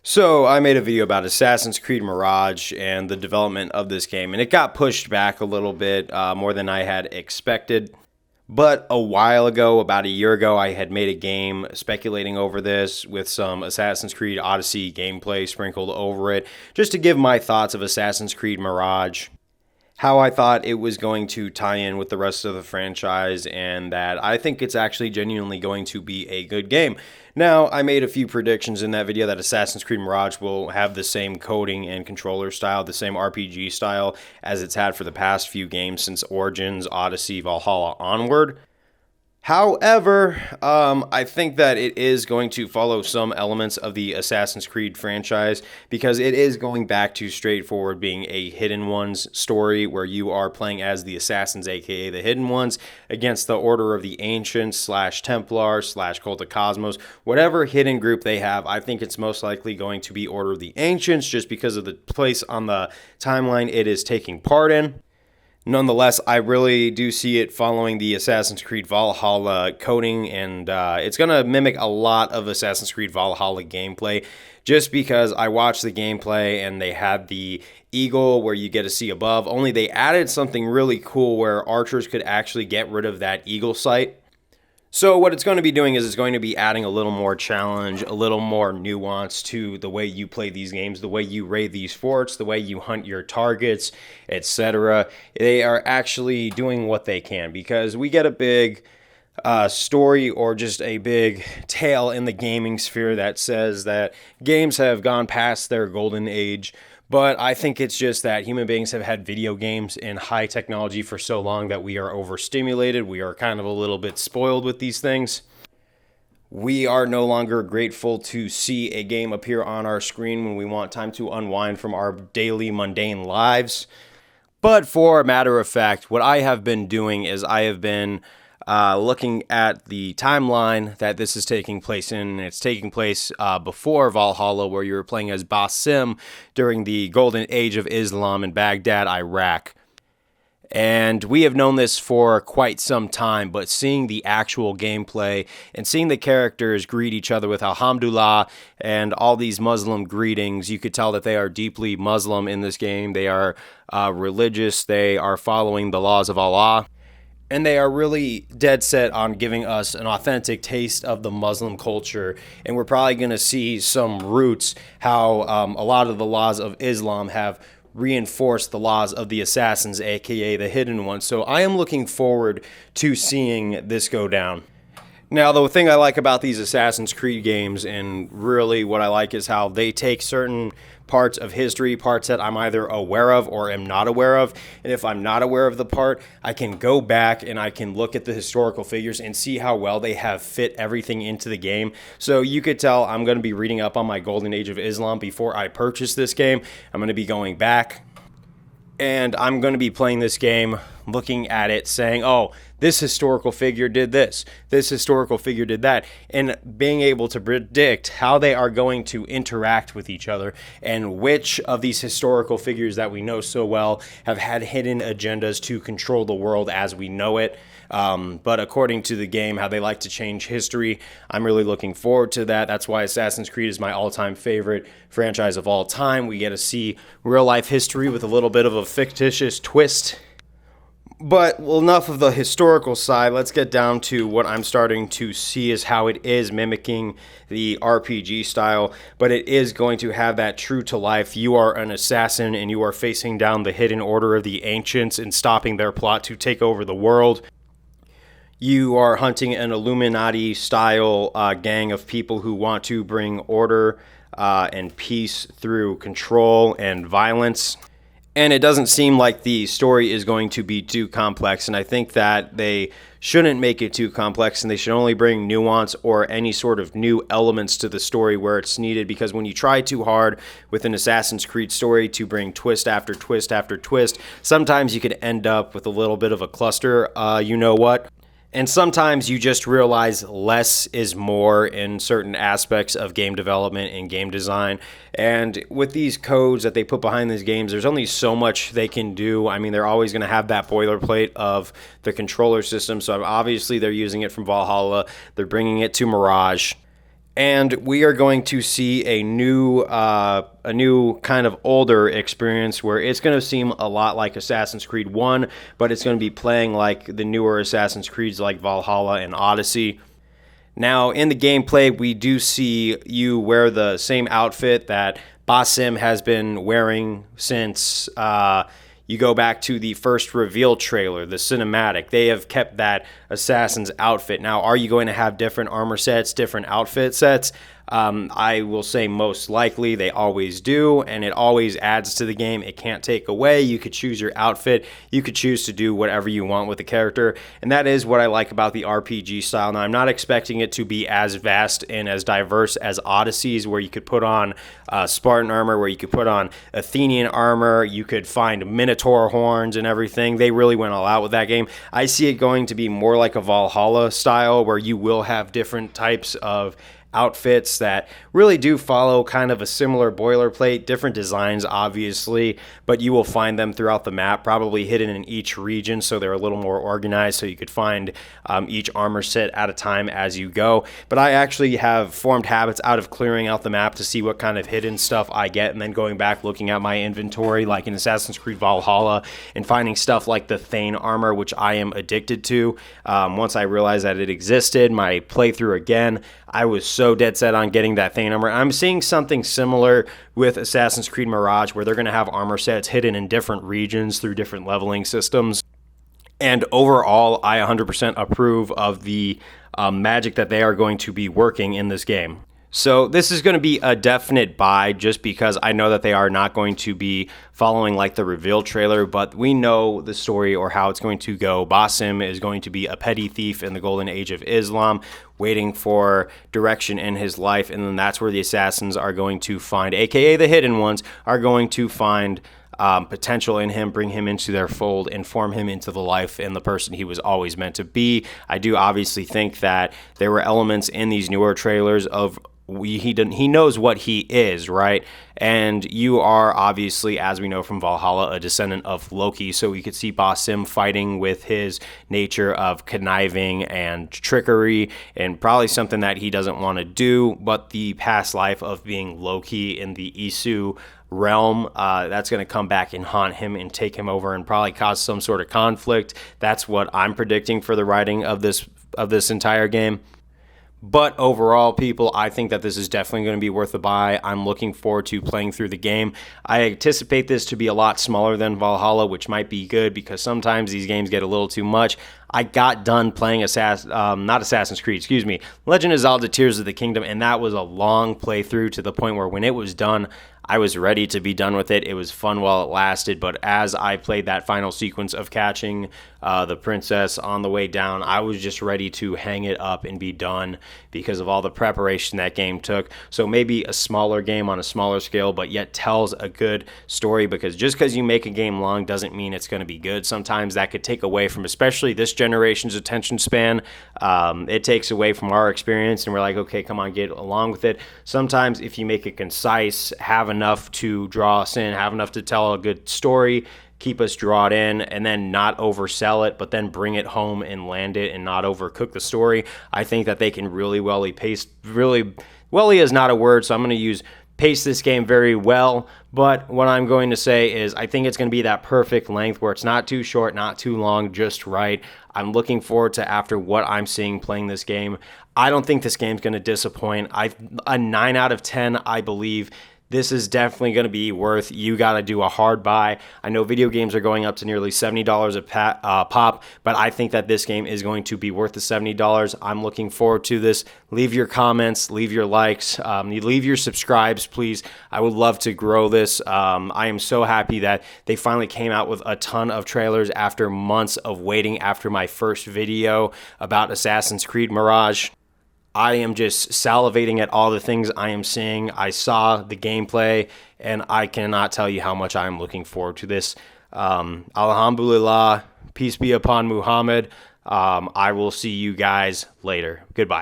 So I made a video about Assassin's Creed Mirage and the development of this game, and it got pushed back a little bit more than I had expected. But a while ago, about a year ago, I had made a game speculating over this with some Assassin's Creed Odyssey gameplay sprinkled over it, just to give my thoughts of Assassin's Creed Mirage, how I thought it was going to tie in with the rest of the franchise, and that I think it's actually genuinely going to be a good game. Now, I made a few predictions in that video that Assassin's Creed Mirage will have the same coding and controller style, the same RPG style as it's had for the past few games since Origins, Odyssey, Valhalla onward. However, I think that it is going to follow some elements of the Assassin's Creed franchise because it is going back to straightforward being a Hidden Ones story where you are playing as the Assassins, aka the Hidden Ones, against the Order of the Ancients / Templar / Cult of Cosmos. Whatever hidden group they have, I think it's most likely going to be Order of the Ancients just because of the place on the timeline it is taking part in. Nonetheless, I really do see it following the Assassin's Creed Valhalla coding, and it's going to mimic a lot of Assassin's Creed Valhalla gameplay, just because I watched the gameplay and they had the eagle where you get to see above, only they added something really cool where archers could actually get rid of that eagle sight. So what it's going to be doing is it's going to be adding a little more challenge, a little more nuance to the way you play these games, the way you raid these forts, the way you hunt your targets, etc. They are actually doing what they can because we get a big story or just a big tale in the gaming sphere that says that games have gone past their golden age. But I think it's just that human beings have had video games and high technology for so long that we are overstimulated. We are kind of a little bit spoiled with these things. We are no longer grateful to see a game appear on our screen when we want time to unwind from our daily mundane lives. But for a matter of fact, what I have been doing is I have been looking at the timeline that this is taking place in. It's taking place before Valhalla, where you were playing as Basim during the golden age of Islam in Baghdad, Iraq. And we have known this for quite some time, but seeing the actual gameplay and seeing the characters greet each other with Alhamdulillah and all these Muslim greetings, you could tell that they are deeply Muslim in this game. They are religious. They are following the laws of Allah. And they are really dead set on giving us an authentic taste of the Muslim culture. And we're probably going to see some roots how a lot of the laws of Islam have reinforced the laws of the Assassins, aka the Hidden Ones. So I am looking forward to seeing this go down. Now, the thing I like about these Assassin's Creed games, and really what I like, is how they take certain parts of history, parts that I'm either aware of or am not aware of. And if I'm not aware of the part, I can go back and I can look at the historical figures and see how well they have fit everything into the game. So you could tell I'm going to be reading up on my Golden Age of Islam before I purchase this game. I'm going to be going back and I'm going to be playing this game, looking at it, saying, oh, this historical figure did this historical figure did that, and being able to predict how they are going to interact with each other and which of these historical figures that we know so well have had hidden agendas to control the world as we know it. But according to the game, how they like to change history, I'm really looking forward to that. That's why Assassin's Creed is my all-time favorite franchise of all time. We get to see real-life history with a little bit of a fictitious twist. But enough of the historical side. Let's get down to what I'm starting to see is how it is mimicking the RPG style, but it is going to have that true to life. You are an assassin and you are facing down the hidden order of the ancients and stopping their plot to take over the world. You are hunting an Illuminati-style gang of people who want to bring order and peace through control and violence. And it doesn't seem like the story is going to be too complex, and I think that they shouldn't make it too complex, and they should only bring nuance or any sort of new elements to the story where it's needed, because when you try too hard with an Assassin's Creed story to bring twist after twist after twist, sometimes you could end up with a little bit of a cluster, you know what? And sometimes you just realize less is more in certain aspects of game development and game design. And with these codes that they put behind these games, there's only so much they can do. I mean, they're always going to have that boilerplate of the controller system. So obviously they're using it from Valhalla. They're bringing it to Mirage. And we are going to see a new kind of older experience where it's going to seem a lot like Assassin's Creed 1, but it's going to be playing like the newer Assassin's Creeds like Valhalla and Odyssey. Now, in the gameplay, we do see you wear the same outfit that Basim has been wearing since you go back to the first reveal trailer, the cinematic. They have kept that assassin's outfit. Now, are you going to have different armor sets, different outfit sets? I will say most likely they always do, and it always adds to the game. It can't take away. You could choose your outfit. You could choose to do whatever you want with the character, and that is what I like about the RPG style. Now, I'm not expecting it to be as vast and as diverse as Odyssey's, where you could put on Spartan armor, where you could put on Athenian armor, you could find Minotaur horns and everything. They really went all out with that game. I see it going to be more like a Valhalla style, where you will have different types of outfits that really do follow kind of a similar boilerplate, different designs obviously, but you will find them throughout the map, probably hidden in each region, so they're a little more organized, so you could find each armor set at a time as you go. But I actually have formed habits out of clearing out the map to see what kind of hidden stuff I get, and then going back looking at my inventory like in Assassin's Creed Valhalla and finding stuff like the Thane armor, which I am addicted to. Once I realized that it existed, my playthrough again, I was so dead set on getting that Thane armor. I'm seeing something similar with Assassin's Creed Mirage, where they're going to have armor sets hidden in different regions through different leveling systems. And overall, I 100% approve of the magic that they are going to be working in this game. So this is going to be a definite buy, just because I know that they are not going to be following like the reveal trailer, but we know the story or how it's going to go. Basim is going to be a petty thief in the golden age of Islam, waiting for direction in his life, and then that's where the assassins are going to find, aka the hidden ones, are going to find potential in him, bring him into their fold, and form him into the life and the person he was always meant to be. I do obviously think that there were elements in these newer trailers of he knows what he is, right? And you are obviously, as we know from Valhalla, a descendant of Loki, so we could see Basim fighting with his nature of conniving and trickery, and probably something that he doesn't want to do, but the past life of being Loki in the Isu realm, that's going to come back and haunt him and take him over and probably cause some sort of conflict. That's what I'm predicting for the writing of this entire game. But overall, people, I think that this is definitely going to be worth a buy. I'm looking forward to playing through the game. I anticipate this to be a lot smaller than Valhalla, which might be good because sometimes these games get a little too much. I got done playing not Assassin's Creed, Legend of Zelda Tears of the Kingdom, and that was a long playthrough to the point where when it was done, I was ready to be done with it. It was fun while it lasted, but as I played that final sequence of catching the princess on the way down, I was just ready to hang it up and be done because of all the preparation that game took. So maybe a smaller game on a smaller scale, but yet tells a good story, because just because you make a game long doesn't mean it's going to be good. Sometimes that could take away from, especially this generation's attention span. It takes away from our experience, and we're like, okay, come on, get along with it. Sometimes if you make it concise, have enough to draw us in, have enough to tell a good story, keep us drawn in, and then not oversell it, but then bring it home and land it and not overcook the story. I think that they can really welly is not a word, so I'm going to use pace this game very well, but what I'm going to say is I think it's going to be that perfect length where it's not too short, not too long, just right. I'm looking forward to, after what I'm seeing playing this game, I don't think this game's going to disappoint. A 9 out of 10, I believe. This is definitely going to be worth, you got to do a hard buy. I know video games are going up to nearly $70 a pop, but I think that this game is going to be worth the $70. I'm looking forward to this. Leave your comments, leave your likes, leave your subscribes, please. I would love to grow this. I am so happy that they finally came out with a ton of trailers after months of waiting after my first video about Assassin's Creed Mirage. I am just salivating at all the things I am seeing. I saw the gameplay, and I cannot tell you how much I am looking forward to this. Alhamdulillah, peace be upon Muhammad. I will see you guys later. Goodbye.